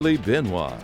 Benoit.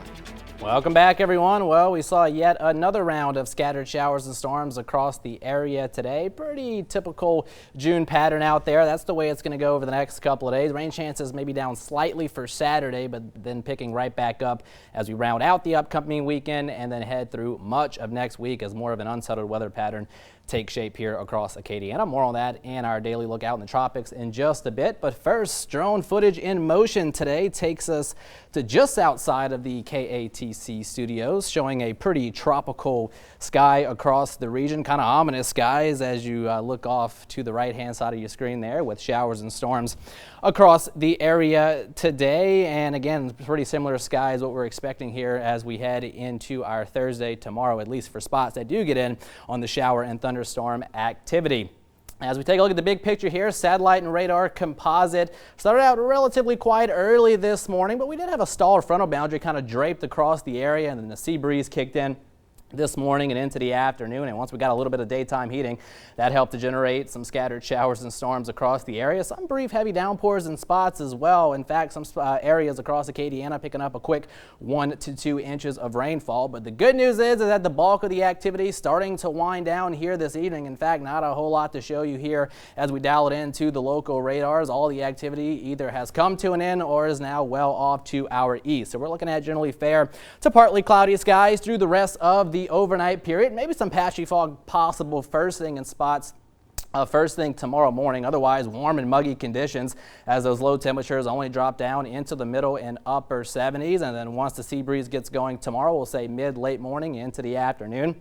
Welcome back, everyone. Well, we saw yet another round of scattered showers and storms across the area today. Pretty typical June pattern out there. That's the way it's going to go over the next couple of days. Rain chances may be down slightly for Saturday, but then picking right back up as we round out the upcoming weekend and then head through much of next week as more of an unsettled weather pattern take shape here across Acadiana. More on that in our daily look out in the tropics in just a bit. But first, drone footage in motion today takes us to just outside of the KATC studios, showing a pretty tropical sky across the region. Kind of ominous skies as you look off to the right-hand side of your screen there, with showers and storms across the area today. And again, pretty similar skies what we're expecting here as we head into our Thursday tomorrow, at least for spots that do get in on the shower and thunderstorm activity. As we take a look at the big picture here, satellite and radar composite started out relatively quiet early this morning, but we did have a stall frontal boundary kind of draped across the area, and then the sea breeze kicked in this morning and into the afternoon, and once we got a little bit of daytime heating, that helped to generate some scattered showers and storms across the area. Some brief heavy downpours in spots as well. In fact, some areas across Acadiana picking up a quick 1 to 2 inches of rainfall. But the good news is that the bulk of the activity starting to wind down here this evening. In fact, not a whole lot to show you here as we dial it into the local radars. All the activity either has come to an end or is now well off to our east. So we're looking at generally fair to partly cloudy skies through the rest of the overnight period. Maybe some patchy fog possible first thing in spots first thing tomorrow morning. Otherwise, warm and muggy conditions as those low temperatures only drop down into the middle and upper 70s. And then once the sea breeze gets going tomorrow, we'll say mid-late morning into the afternoon,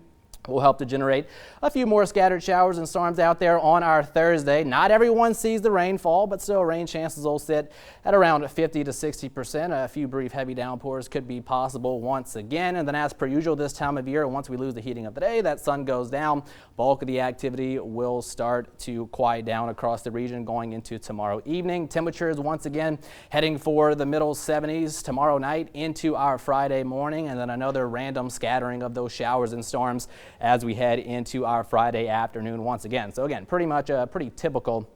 will help to generate a few more scattered showers and storms out there on our Thursday. Not everyone sees the rainfall, but still rain chances will sit at around 50 to 60%. A few brief heavy downpours could be possible once again. And then as per usual this time of year, once we lose the heating of the day, that sun goes down, bulk of the activity will start to quiet down across the region going into tomorrow evening. Temperatures once again heading for the middle 70s tomorrow night into our Friday morning, and then another random scattering of those showers and storms as we head into our Friday afternoon once again. So again, pretty much a pretty typical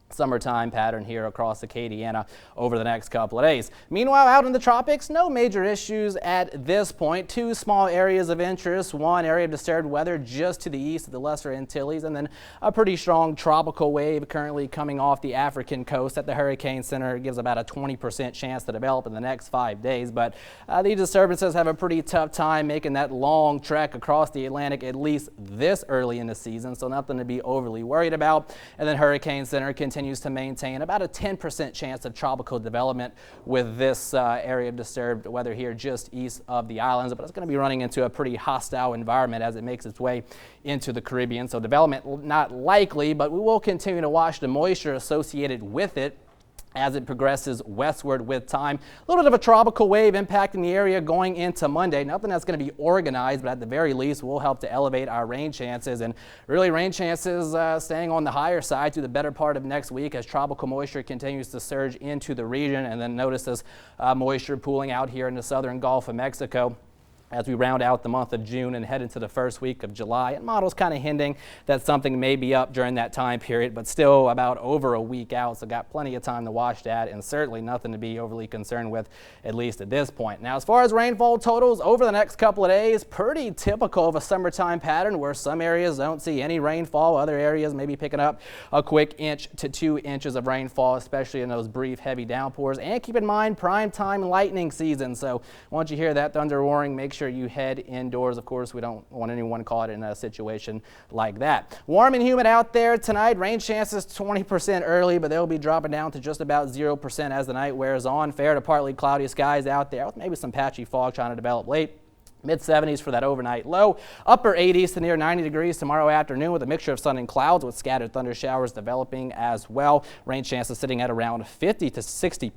summertime pattern here across Acadiana over the next couple of days. Meanwhile, out in the tropics, no major issues at this point. Two small areas of interest. One area of disturbed weather just to the east of the Lesser Antilles, and then a pretty strong tropical wave currently coming off the African coast at the Hurricane Center. It gives about a 20% chance to develop in the next 5 days, but these disturbances have a pretty tough time making that long trek across the Atlantic, at least this early in the season, so nothing to be overly worried about. And then Hurricane Center continues to maintain about a 10% chance of tropical development with this area of disturbed weather here just east of the islands, but it's going to be running into a pretty hostile environment as it makes its way into the Caribbean. So development not likely, but we will continue to watch the moisture associated with it as it progresses westward with time. A little bit of a tropical wave impacting the area going into Monday. Nothing that's going to be organized, but at the very least will help to elevate our rain chances. And really rain chances staying on the higher side through the better part of next week as tropical moisture continues to surge into the region. And then notice this moisture pooling out here in the southern Gulf of Mexico as we round out the month of June and head into the first week of July. And models kind of hinting that something may be up during that time period, but still about over a week out, so got plenty of time to watch that, and certainly nothing to be overly concerned with, at least at this point. Now, as far as rainfall totals over the next couple of days, pretty typical of a summertime pattern where some areas don't see any rainfall, other areas may be picking up a quick 1 to 2 inches of rainfall, especially in those brief heavy downpours. And keep in mind, prime time lightning season, so once you hear that thunder roaring, make sure you head indoors. Of course, we don't want anyone caught in a situation like that. Warm and humid out there tonight. Rain chances 20% early, but they'll be dropping down to just about 0% as the night wears on. Fair to partly cloudy skies out there with maybe some patchy fog trying to develop late. Mid-70s for that overnight low. Upper 80s to near 90 degrees tomorrow afternoon with a mixture of sun and clouds with scattered thunder showers developing as well. Rain chances sitting at around 50 to 60%,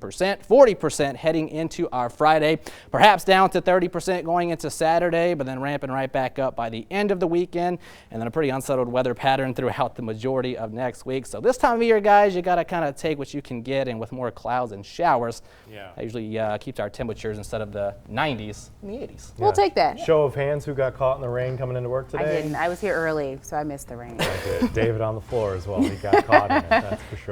40% heading into our Friday, perhaps down to 30% going into Saturday, but then ramping right back up by the end of the weekend, and then a pretty unsettled weather pattern throughout the majority of next week. So this time of year, guys, you got to kind of take what you can get, and with more clouds and showers, that usually keeps our temperatures instead of the 90s in the 80s. We'll take that. Show of hands, who got caught in the rain coming into work today? I didn't. I was here early, so I missed the rain. David on the floor as well. He got caught in it, that's for sure.